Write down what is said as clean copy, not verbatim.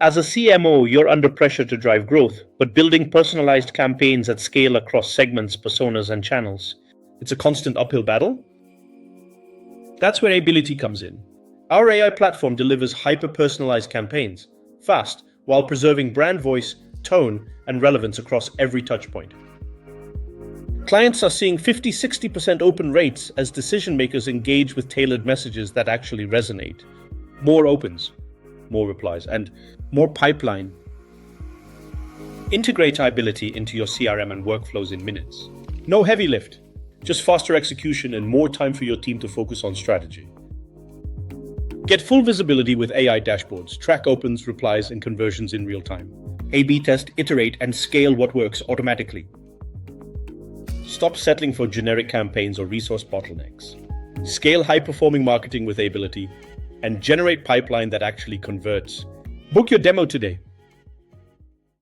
As a CMO, you're under pressure to drive growth, but building personalized campaigns at scale across segments, personas, and channels. It's a constant uphill battle. That's where Aibiliti comes in. Our AI platform delivers hyper-personalized campaigns, fast, while preserving brand voice, tone, and relevance across every touchpoint. Clients are seeing 50-60% open rates as decision makers engage with tailored messages that actually resonate. More opens, more replies, and more pipeline. Integrate Aibiliti into your CRM and workflows in minutes. No heavy lift, just faster execution and more time for your team to focus on strategy. Get full visibility with AI dashboards, track opens, replies, and conversions in real time. A/B test, iterate, and scale what works automatically. Stop settling for generic campaigns or resource bottlenecks. Scale high-performing marketing with Aibiliti and generate pipeline that actually converts. Book your demo today.